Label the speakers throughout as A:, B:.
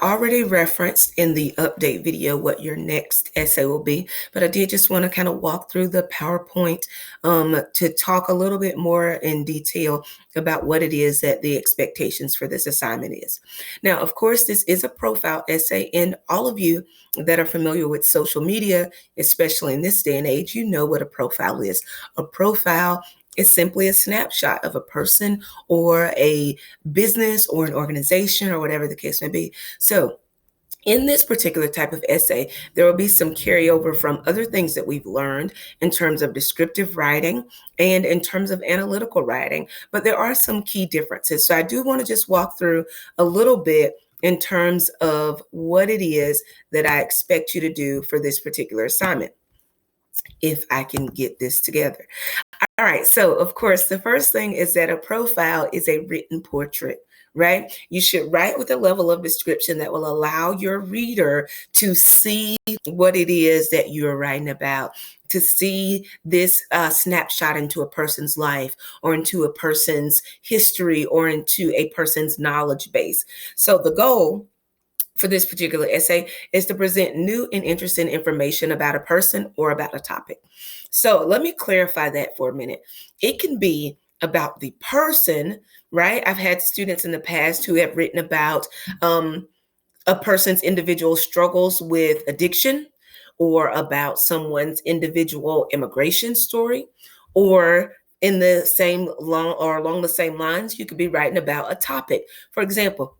A: I already referenced in the update video what your next essay will be, but I did just want to kind of walk through the PowerPoint to talk a little bit more in detail about what it is that the expectations for this assignment is. Now, of course, this is a profile essay, and all of you that are familiar with social media, especially in this day and age, you know what a profile is. A profile is simply a snapshot of a person or a business or an organization or whatever the case may be. So in this particular type of essay, there will be some carryover from other things that we've learned in terms of descriptive writing and in terms of analytical writing, but there are some key differences. So I do want to just walk through a little bit in terms of what it is that I expect you to do for this particular assignment, if I can get this together. All right, so of course, the first thing is that a profile is a written portrait, right? You should write with a level of description that will allow your reader to see what it is that you're writing about, to see this snapshot into a person's life or into a person's history or into a person's knowledge base. So the goal for this particular essay is to present new and interesting information about a person or about a topic. So let me clarify that for a minute. It can be about the person, right? I've had students in the past who have written about a person's individual struggles with addiction, or about someone's individual immigration story, or in the same along the same lines, you could be writing about a topic. For example,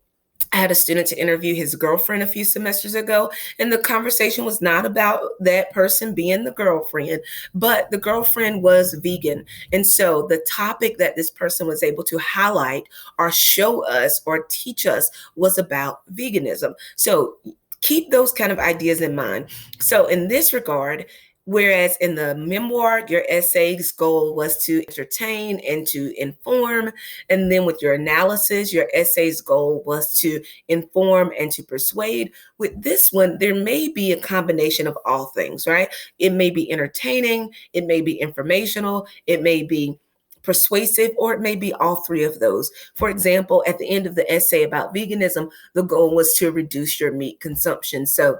A: I had a student to interview his girlfriend a few semesters ago, and the conversation was not about that person being the girlfriend, but the girlfriend was vegan. And so the topic that this person was able to highlight or show us or teach us was about veganism. So keep those kind of ideas in mind. So in this regard, whereas in the memoir, your essay's goal was to entertain and to inform. And then with your analysis, your essay's goal was to inform and to persuade. With this one, there may be a combination of all things, right? It may be entertaining, it may be informational, it may be persuasive, or it may be all three of those. For example, at the end of the essay about veganism, the goal was to reduce your meat consumption. So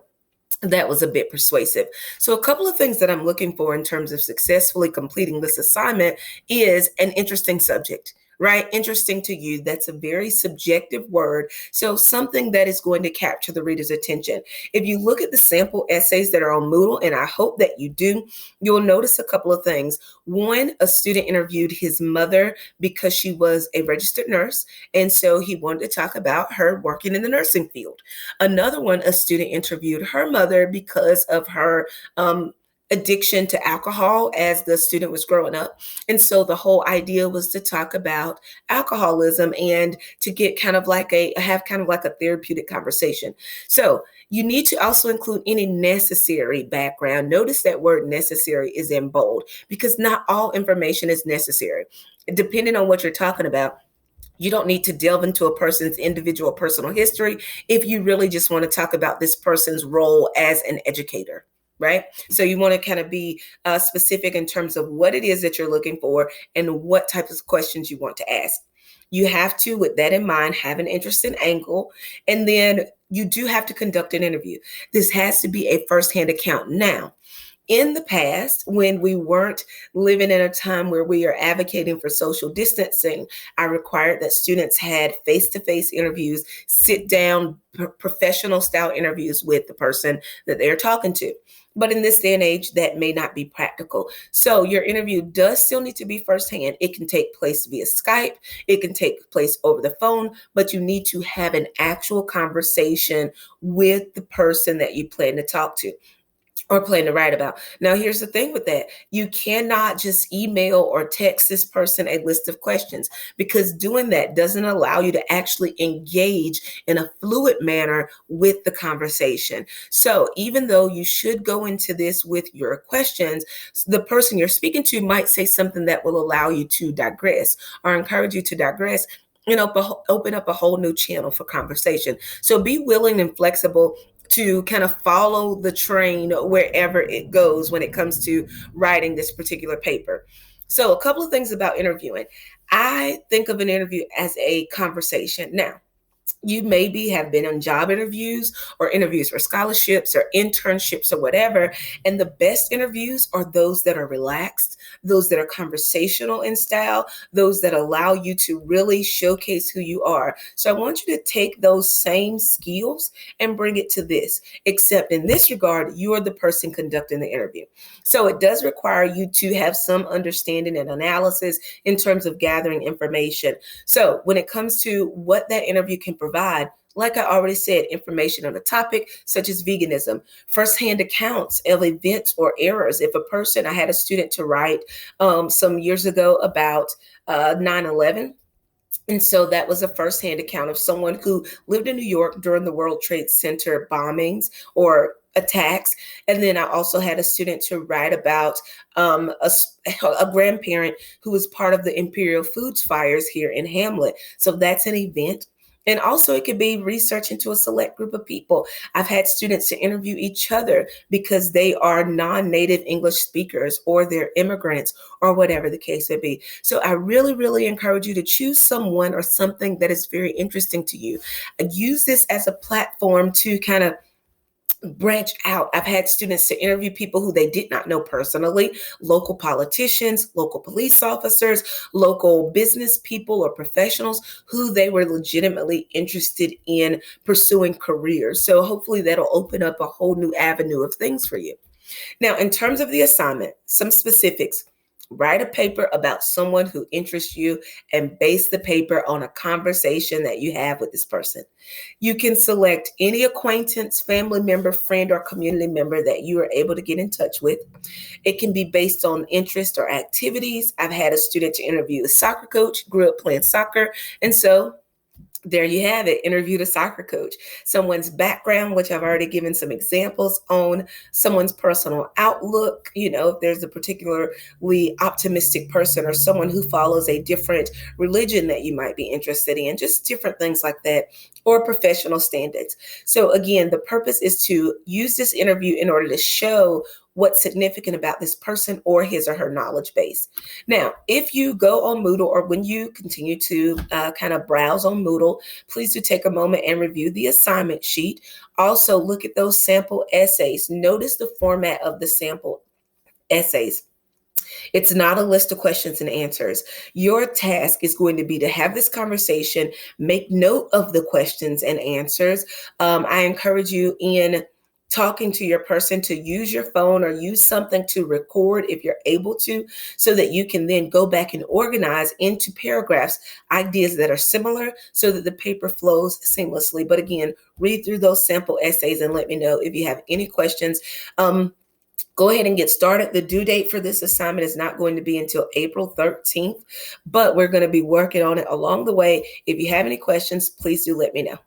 A: that was a bit persuasive. So a couple of things that I'm looking for in terms of successfully completing this assignment is an interesting subject, right? Interesting to you. That's a very subjective word. So something that is going to capture the reader's attention. If you look at the sample essays that are on Moodle, and I hope that you do, you'll notice a couple of things. One, a student interviewed his mother because she was a registered nurse, and so he wanted to talk about her working in the nursing field. Another one, a student interviewed her mother because of her addiction to alcohol as the student was growing up. And so the whole idea was to talk about alcoholism and to get have kind of like a therapeutic conversation. So you need to also include any necessary background. Notice that word necessary is in bold, because not all information is necessary. Depending on what you're talking about, you don't need to delve into a person's individual personal history if you really just want to talk about this person's role as an educator, right? So you want to kind of be specific in terms of what it is that you're looking for and what types of questions you want to ask. You have to, with that in mind, have an interesting angle, and then you do have to conduct an interview. This has to be a firsthand account. Now, in the past, when we weren't living in a time where we are advocating for social distancing, I required that students had face-to-face interviews, sit down, professional style interviews with the person that they're talking to. But in this day and age, that may not be practical. So your interview does still need to be firsthand. It can take place via Skype. It can take place over the phone, but you need to have an actual conversation with the person that you plan to talk to or plan to write about. Now, here's the thing with that. You cannot just email or text this person a list of questions, because doing that doesn't allow you to actually engage in a fluid manner with the conversation. So even though you should go into this with your questions, the person you're speaking to might say something that will allow you to digress or encourage you to digress and open up a whole new channel for conversation. So be willing and flexible to kind of follow the train wherever it goes when it comes to writing this particular paper. So a couple of things about interviewing. I think of an interview as a conversation. Now, You maybe have been on job interviews or interviews for scholarships or internships or whatever. And the best interviews are those that are relaxed, those that are conversational in style, those that allow you to really showcase who you are. So I want you to take those same skills and bring it to this, except in this regard, you are the person conducting the interview. So it does require you to have some understanding and analysis in terms of gathering information. So when it comes to what that interview can provide, like I already said, information on a topic such as veganism, firsthand accounts of events or errors. If a person, I had a student to write some years ago about 9/11. And so that was a firsthand account of someone who lived in New York during the World Trade Center bombings or attacks. And then I also had a student to write about a grandparent who was part of the Imperial Foods fires here in Hamlet. So that's an event. And also, it could be research into a select group of people. I've had students to interview each other because they are non-native English speakers or they're immigrants or whatever the case may be. So I really, really encourage you to choose someone or something that is very interesting to you. Use this as a platform to kind of branch out. I've had students to interview people who they did not know personally, local politicians, local police officers, local business people or professionals who they were legitimately interested in pursuing careers. So hopefully that'll open up a whole new avenue of things for you. Now, in terms of the assignment, some specifics. Write a paper about someone who interests you and base the paper on a conversation that you have with this person. You can select any acquaintance, family member, friend, or community member that you are able to get in touch with. It can be based on interest or activities. I've had a student to interview a soccer coach, grew up playing soccer, and so there you have it. Interviewed a soccer coach. Someone's background, which I've already given some examples on, someone's personal outlook. If there's a particularly optimistic person or someone who follows a different religion that you might be interested in, just different things like that, or professional standards. So again, the purpose is to use this interview in order to show what's significant about this person or his or her knowledge base. Now, if you go on Moodle or when you continue to kind of browse on Moodle, please do take a moment and review the assignment sheet. Also, look at those sample essays. Notice the format of the sample essays. It's not a list of questions and answers. Your task is going to be to have this conversation, make note of the questions and answers. I encourage you in talking to your person to use your phone or use something to record if you're able to, so that you can then go back and organize into paragraphs ideas that are similar so that the paper flows seamlessly. But again, read through those sample essays and let me know if you have any questions. Go ahead and get started. The due date for this assignment is not going to be until April 13th, but we're going to be working on it along the way. If you have any questions, please do let me know.